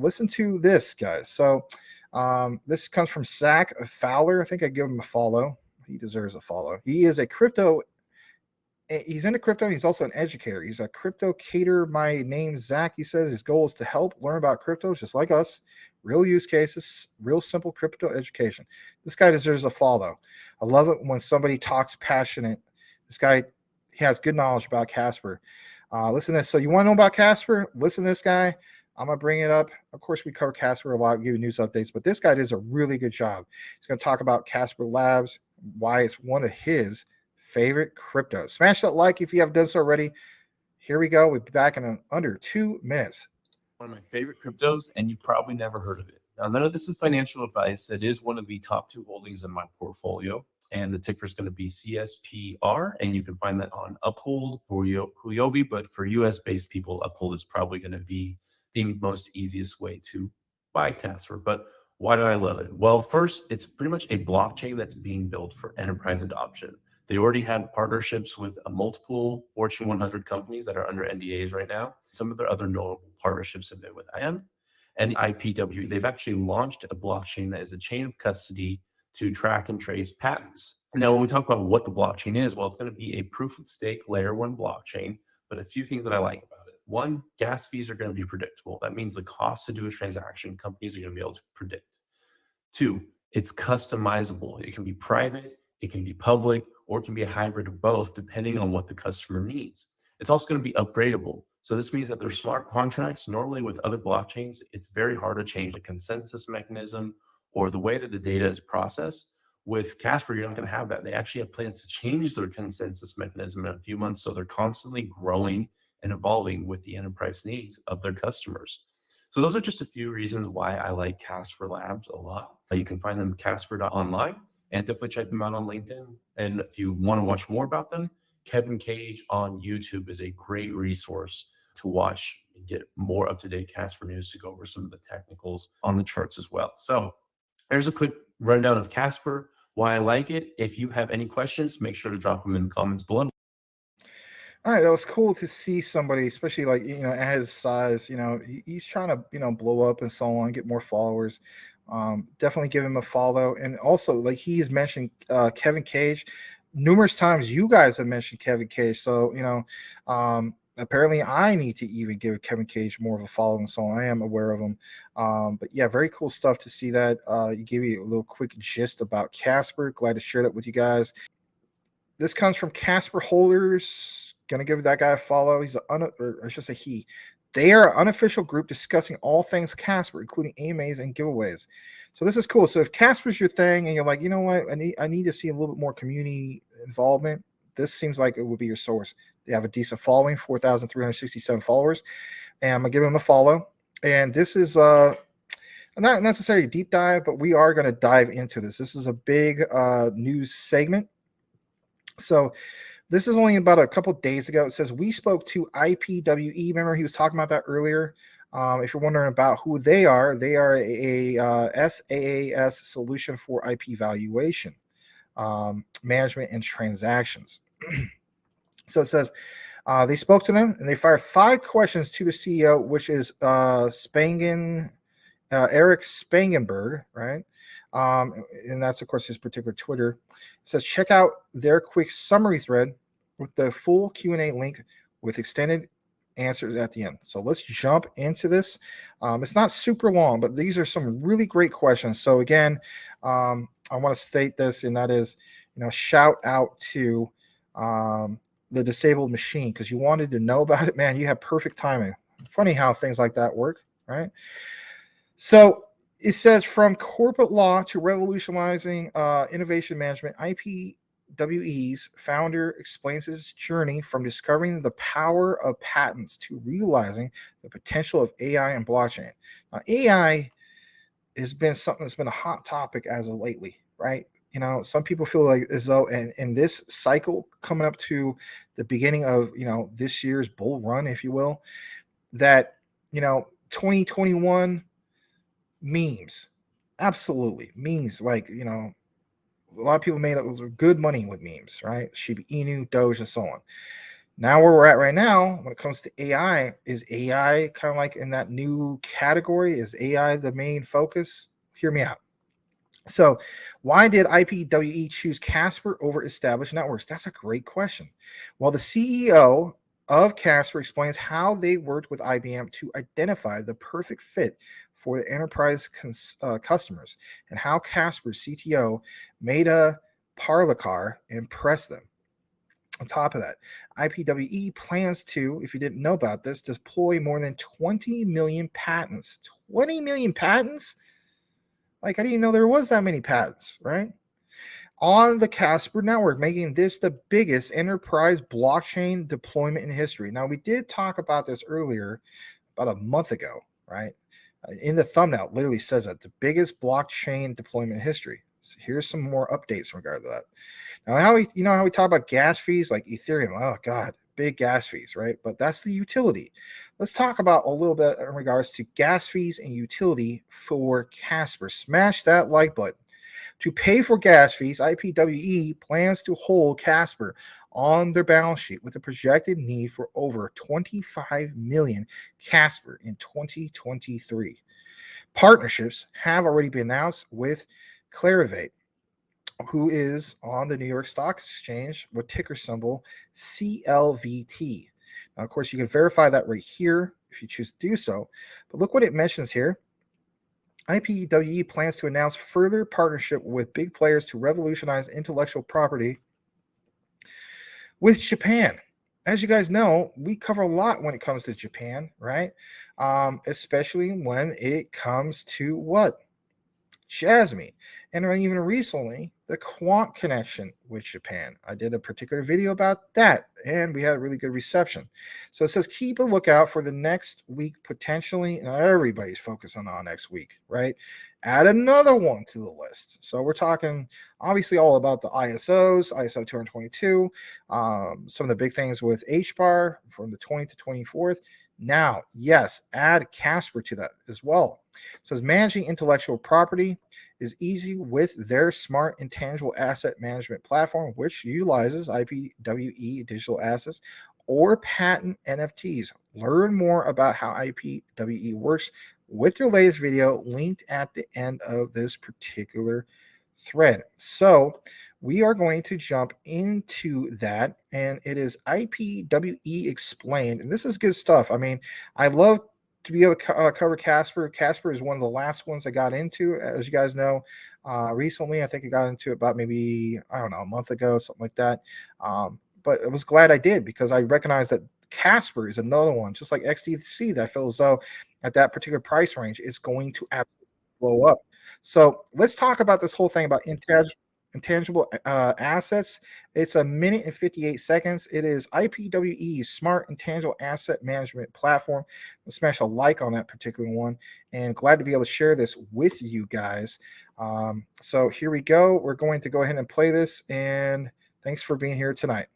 listen to this, guys. So this comes from Zach Fowler. I think I give him a follow. He deserves a follow. He is a crypto. He's into crypto. He's also an educator. He's a crypto cater. My name's Zach. He says his goal is to help learn about crypto, just like us. Real use cases, real simple crypto education. This guy deserves a follow. I love it when somebody talks passionate. This guy, he has good knowledge about Casper. Listen to this. So you want to know about Casper? Listen to this guy. I'm going to bring it up. Of course, we cover Casper a lot, give you news updates, but this guy does a really good job. He's going to talk about Casper Labs, why it's one of his favorite cryptos. Smash that like if you haven't done so already. Here we go. We'll be back in under 2 minutes. One of my favorite cryptos, and you've probably never heard of it. Now, none of this is financial advice. It is one of the top 2 holdings in my portfolio, and the ticker is going to be CSPR, and you can find that on Uphold or Huobi, but for US-based people, Uphold is probably going to be the most easiest way to buy Casper. But why do I love it? Well, first, it's pretty much a blockchain that's being built for enterprise adoption. They already had partnerships with multiple Fortune 100 companies that are under NDAs right now. Some of their other notable partnerships have been with IM and IPwe. They've actually launched a blockchain that is a chain of custody to track and trace patents. Now, when we talk about what the blockchain is, well, it's going to be a proof of stake layer 1 blockchain, but a few things that I like about it. 1, gas fees are going to be predictable. That means the cost to do a transaction, companies are going to be able to predict. 2, it's customizable. It can be private, it can be public, or it can be a hybrid of both, depending on what the customer needs. It's also going to be upgradable. So this means that there's smart contracts. Normally with other blockchains, it's very hard to change the consensus mechanism or the way that the data is processed. With Casper, you're not going to have that. They actually have plans to change their consensus mechanism in a few months. So they're constantly growing and evolving with the enterprise needs of their customers. So those are just a few reasons why I like Casper Labs a lot. You can find them at casper.online. And definitely check them out on LinkedIn. And if you want to watch more about them, Kevin Cage on YouTube is a great resource to watch and get more up-to-date Casper news to go over some of the technicals on the charts as well. So there's a quick rundown of Casper, why I like it. If you have any questions, make sure to drop them in the comments below. All right, that was cool to see somebody, especially like at his size. He's trying to blow up and so on, get more followers. Definitely give him a follow, and also like he's mentioned Kevin Cage numerous times. You guys have mentioned Kevin Cage, so apparently I need to even give Kevin Cage more of a follow, and so I am aware of him. But yeah, very cool stuff to see that. You gave me a little quick gist about Casper. Glad to share that with you guys. This comes from Casper Holders. Gonna give that guy a follow. He's or I should say he. They are an unofficial group discussing all things Casper, including AMAs and giveaways. So this is cool. So if Casper's your thing and you're like, you know what, I need to see a little bit more community involvement, this seems like it would be your source. They have a decent following, 4,367 followers. And I'm gonna give them a follow. And this is not necessarily a deep dive, but we are going to dive into this. This is a big news segment. So this is only about a couple days ago. It says we spoke to IPwe. Remember, he was talking about that earlier. If you're wondering about who they are a SaaS solution for IP valuation, management, and transactions. So it says they spoke to them and they fired 5 questions to the CEO, which is Eric Spangenberg, right? And that's, of course, his particular Twitter. It says, check out their quick summary thread with the full Q&A link with extended answers at the end. So let's jump into this. It's not super long, but these are some really great questions. So again, I want to state this, and that is, shout out to the disabled machine, because you wanted to know about it. Man, you have perfect timing. Funny how things like that work, right? So it says, from corporate law to revolutionizing innovation management, IPwe's founder explains his journey from discovering the power of patents to realizing the potential of AI and blockchain. Now, AI has been something that's been a hot topic as of lately, right? Some people feel like as though in this cycle coming up to the beginning of, this year's bull run, if you will, that, 2021 memes, absolutely memes, like, a lot of people made good money with memes, right? Shiba Inu, DOGE, and so on. Now, where we're at right now, when it comes to AI, is AI kind of like in that new category? Is AI the main focus? Hear me out. So, why did IPwe choose Casper over established networks? That's a great question. Well, the CEO of Casper explains how they worked with IBM to identify the perfect fit for the enterprise customers and how Casper's CTO made a Parlicar impress them. On top of that, IPwe plans to, if you didn't know about this, deploy more than 20 million patents. 20 million patents? Like, I didn't even know there was that many patents, right? On the Casper network, making this the biggest enterprise blockchain deployment in history. Now, we did talk about this earlier, about a month ago, right? In the thumbnail, it literally says that the biggest blockchain deployment in history. So here's some more updates in regard to that. Now, how we talk about gas fees like Ethereum? Oh God, big gas fees, right? But that's the utility. Let's talk about a little bit in regards to gas fees and utility for Casper. Smash that like button. To pay for gas fees, IPwe plans to hold Casper on their balance sheet with a projected need for over 25 million Casper in 2023. Partnerships have already been announced with Clarivate, who is on the New York Stock Exchange with ticker symbol CLVT. Now, of course, you can verify that right here if you choose to do so. But look what it mentions here. IPwe plans to announce further partnership with big players to revolutionize intellectual property with Japan. As you guys know, we cover a lot when it comes to Japan, right? Especially when it comes to what? Jasmine. And even recently, the Quant connection with Japan. I did a particular video about that, and we had a really good reception. So it says keep a lookout for the next week potentially, and everybody's focusing on next week, right? Add another one to the list. So we're talking obviously all about the ISOs, ISO 222, some of the big things with HBAR from the 20th to 24th. Now, yes, add Casper to that as well. It says managing intellectual property is easy with their smart intangible asset management platform, which utilizes IPwe digital assets or patent NFTs. Learn more about how IPwe works with their latest video linked at the end of this particular thread. So we are going to jump into that, and it is IPwe explained, and this is good stuff. I mean, I love to be able to cover Casper. Casper is one of the last ones I got into, as you guys know. Recently, I think I got into it about maybe, I don't know, a month ago, something like that. But I was glad I did, because I recognize that Casper is another one, just like XDC, that I feel as though at that particular price range, it's going to absolutely blow up. So let's talk about this whole thing about intangible assets. It's a minute and 58 seconds. It is IPwe's smart intangible asset management platform. Let's smash a like on that particular one, and glad to be able to share this with you guys. So here we go. We're going to go ahead and play this, and thanks for being here tonight.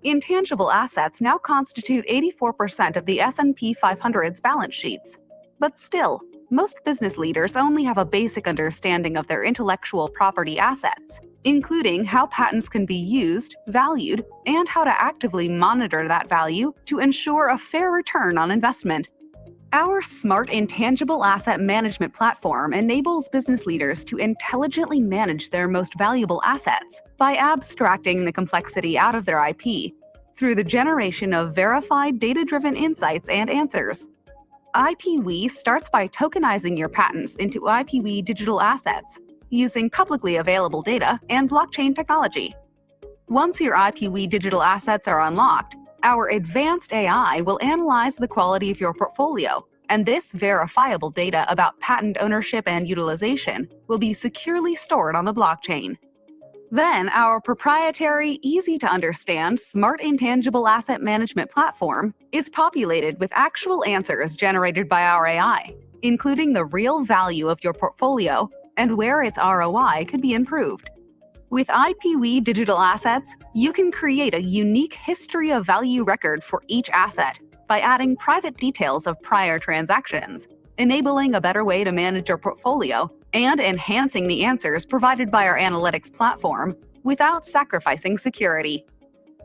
Intangible assets now constitute 84% of the S&P 500's balance sheets. But still, most business leaders only have a basic understanding of their intellectual property assets, including how patents can be used, valued, and how to actively monitor that value to ensure a fair return on investment. Our smart intangible asset management platform enables business leaders to intelligently manage their most valuable assets by abstracting the complexity out of their IP through the generation of verified data-driven insights and answers. IPwe starts by tokenizing your patents into IPwe digital assets using publicly available data and blockchain technology. Once your IPwe digital assets are unlocked, our advanced AI will analyze the quality of your portfolio, and this verifiable data about patent ownership and utilization will be securely stored on the blockchain. Then, our proprietary, easy-to-understand, smart intangible asset management platform is populated with actual answers generated by our AI, including the real value of your portfolio and where its ROI could be improved. With IPwe digital assets, you can create a unique history of value record for each asset by adding private details of prior transactions, enabling a better way to manage your portfolio and enhancing the answers provided by our analytics platform without sacrificing security.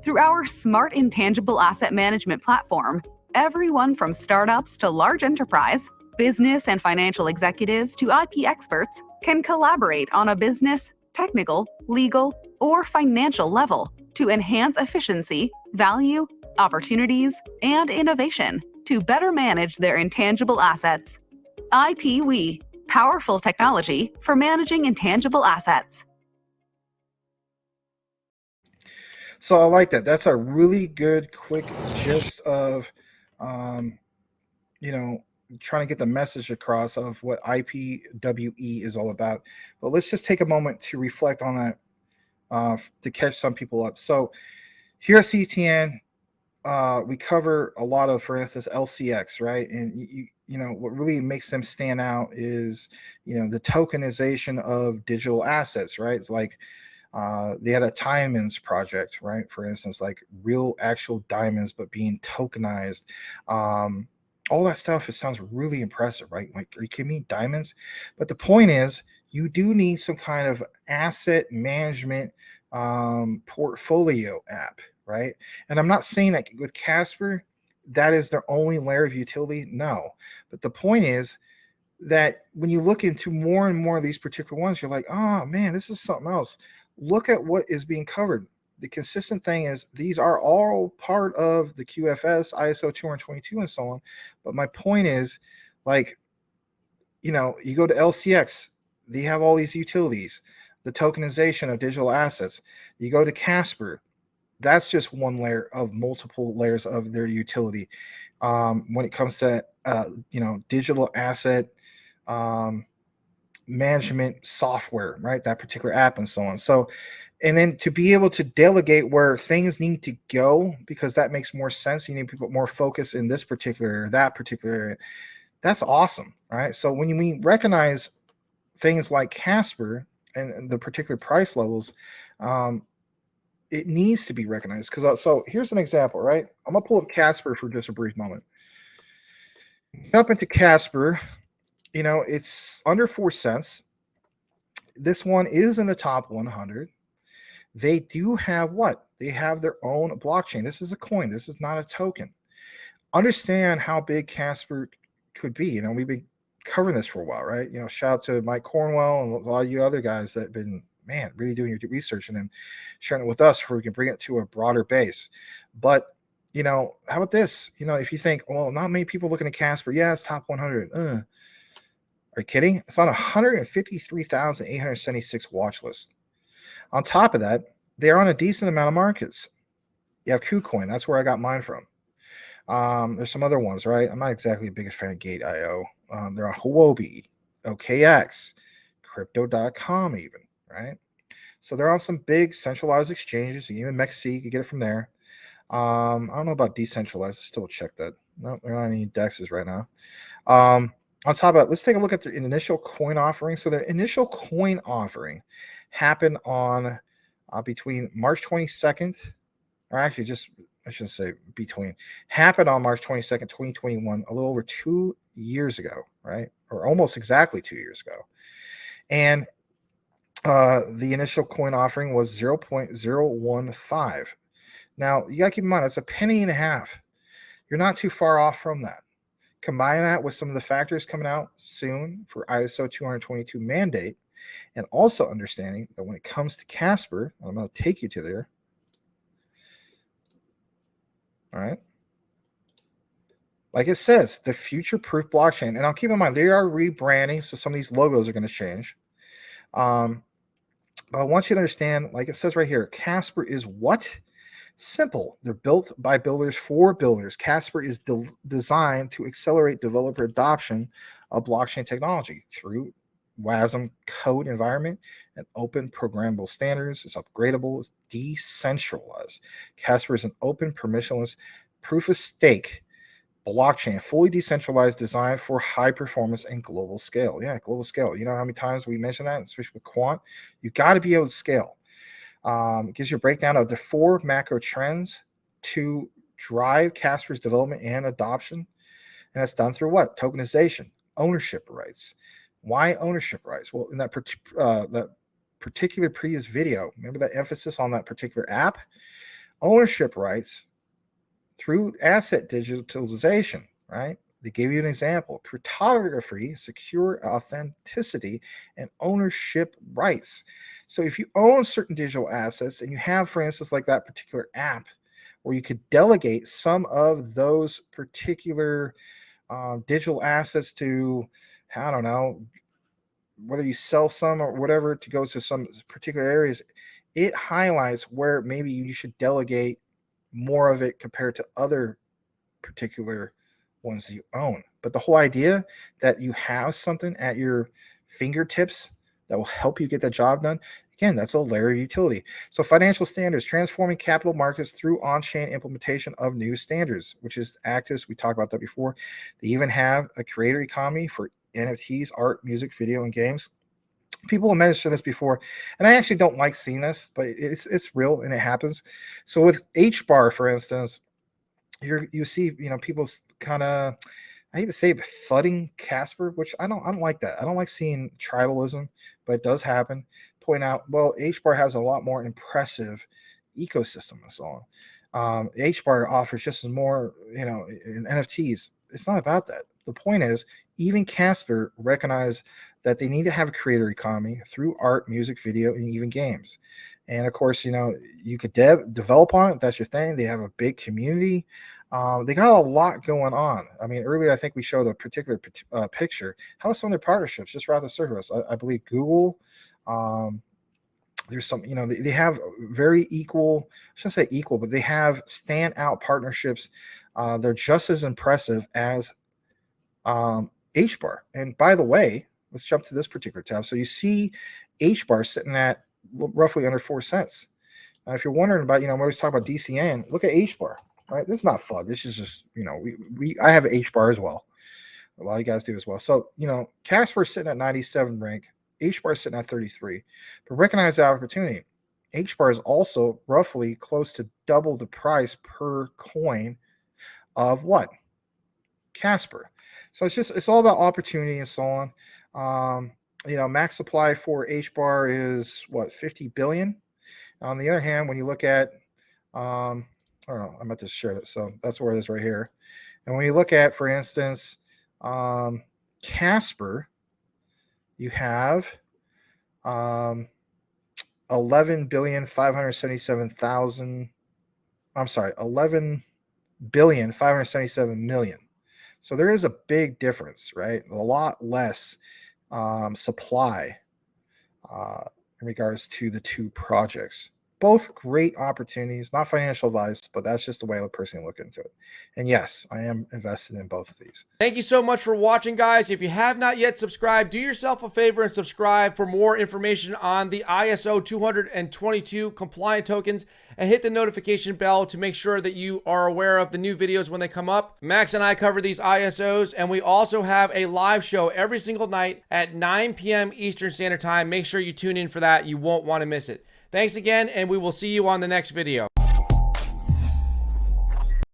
Through our smart intangible asset management platform, everyone from startups to large enterprise, business and financial executives to IP experts can collaborate on a business, technical, legal, or financial level to enhance efficiency, value, opportunities, and innovation to better manage their intangible assets. IPwe, powerful technology for managing intangible assets. So I like that. That's a really good, quick gist of, trying to get the message across of what IPwe is all about. But let's just take a moment to reflect on that to catch some people up. So here at CTN, we cover a lot of, for instance, LCX, right? And what really makes them stand out is, the tokenization of digital assets, right? It's like they had a diamonds project, right? For instance, like real actual diamonds, but being tokenized. All that stuff, it sounds really impressive, right? Like, are you kidding me? Diamonds? But the point is, you do need some kind of asset management portfolio app, right? And I'm not saying that with Casper, that is their only layer of utility. No. But the point is that when you look into more and more of these particular ones, you're like, oh man, this is something else. Look at what is being covered. The consistent thing is these are all part of the QFS, ISO 222, and so on. But my point is, like, you go to LCX, they have all these utilities, the tokenization of digital assets. You go to Casper, that's just one layer of multiple layers of their utility. When it comes to, digital asset management software, right? That particular app and so on. So, and then to be able to delegate where things need to go, because that makes more sense. You need to put more focus in this particular, that particular area. That's awesome, right? So when we recognize things like Casper and the particular price levels, it needs to be recognized. Because so here's an example, right? I'm gonna pull up Casper for just a brief moment. Up into Casper, it's under 4 cents. This one is in the top 100. They do have what? They have their own blockchain. This is a coin. This is not a token. Understand how big Casper could be. We've been covering this for a while, right? Shout out to Mike Cornwell and a lot of you other guys that have been, man, really doing your research and then sharing it with us so we can bring it to a broader base. But, how about this? If you think, well, not many people looking at Casper. Yeah, it's top 100. Are you kidding? It's on 153,876 watch list. On top of that, they're on a decent amount of markets. You have KuCoin. That's where I got mine from. There's some other ones, right? I'm not exactly a biggest fan of Gate.io. They're on Huobi, OKX, Crypto.com even, right? So they're on some big centralized exchanges. Even MEXC, you can get it from there. I don't know about decentralized. I still check that. No, there aren't any DEXs right now. On top of that, let's take a look at their initial coin offering. So their initial coin offering happened on between March 22nd, or actually I shouldn't say between, happened on March 22nd, 2021, a little over 2 years ago, right? Or almost exactly 2 years ago. And the initial coin offering was 0.015. Now, you got to keep in mind, that's a penny and a half. You're not too far off from that. Combine that with some of the factors coming out soon for ISO 222 mandate, and also understanding that when it comes to Casper, I'm going to take you to there. All right. Like it says, the future-proof blockchain. And I'll keep in mind, they are rebranding, so some of these logos are going to change. But I want you to understand, like it says right here, Casper is what? Simple. They're built by builders for builders. Casper is designed to accelerate developer adoption of blockchain technology through WASM code environment and open programmable standards. It's upgradable. It's decentralized. Casper is an open, permissionless, proof of stake blockchain, fully decentralized, designed for high performance and global scale. Yeah, global scale. You know how many times we mentioned that, especially with quant? You got to be able to scale. It gives you a breakdown of the 4 macro trends to drive Casper's development and adoption. And that's done through what? Tokenization, ownership rights. Why ownership rights? Well, in that particular previous video, remember that emphasis on that particular app? ownership rights through asset digitalization, right? They gave you an example: cryptography, secure authenticity, and ownership rights. So if you own certain digital assets and you have, for instance, like that particular app where you could delegate some of those particular digital assets to, I don't know, whether you sell some or whatever to go to some particular areas, it highlights where maybe you should delegate more of it compared to other particular ones that you own. But the whole idea that you have something at your fingertips that will help you get the job done, again, that's a layer of utility. So financial standards, transforming capital markets through on-chain implementation of new standards, which is Actus. We talked about that before. They even have a creator economy for NFTs, art, music, video, and games. People have mentioned this before, and I actually don't like seeing this, but it's real and it happens. So with HBAR, for instance, you see, people kind of, I hate to say it, flooding Casper, which I don't like that. I don't like seeing tribalism, but it does happen. Point out, well, HBAR has a lot more impressive ecosystem and so on. HBAR offers just as more, in NFTs. It's not about that. The point is, even Casper recognize that they need to have a creator economy through art, music, video, and even games. And of course, you could develop on it. That's your thing. They have a big community. They got a lot going on. I mean, earlier I think we showed a particular picture. How are some of their partnerships just right off the surface? I believe Google. There's some, they have very equal, I shouldn't say equal, but they have standout partnerships. They're just as impressive as HBAR. And by the way, let's jump to this particular tab. So you see HBAR sitting at roughly under 4 cents. Now, if you're wondering about, we always talk about DCN, look at HBAR, right? This is not FUD. This is just, I have HBAR as well. A lot of you guys do as well. So, Casper sitting at 97 rank, HBAR sitting at 33. But recognize the opportunity. HBAR is also roughly close to double the price per coin of what? Casper. So it's all about opportunity and so on. Max supply for HBAR is what, 50 billion. On the other hand, when you look at, I don't know, I'm about to share that. So that's where it is right here. And when you look at, for instance, Casper, you have 11,577,000. I'm sorry, 11,577,000,000. So there is a big difference, right? A lot less supply in regards to the two projects. Both great opportunities, not financial advice, but that's just the way I personally look into it. And yes, I am invested in both of these. Thank you so much for watching, guys. If you have not yet subscribed, do yourself a favor and subscribe for more information on the ISO 222 compliant tokens, and hit the notification bell to make sure that you are aware of the new videos when they come up. Max and I cover these ISOs, and we also have a live show every single night at 9 p.m. Eastern Standard Time. Make sure you tune in for that. You won't want to miss it. Thanks again, and we will see you on the next video.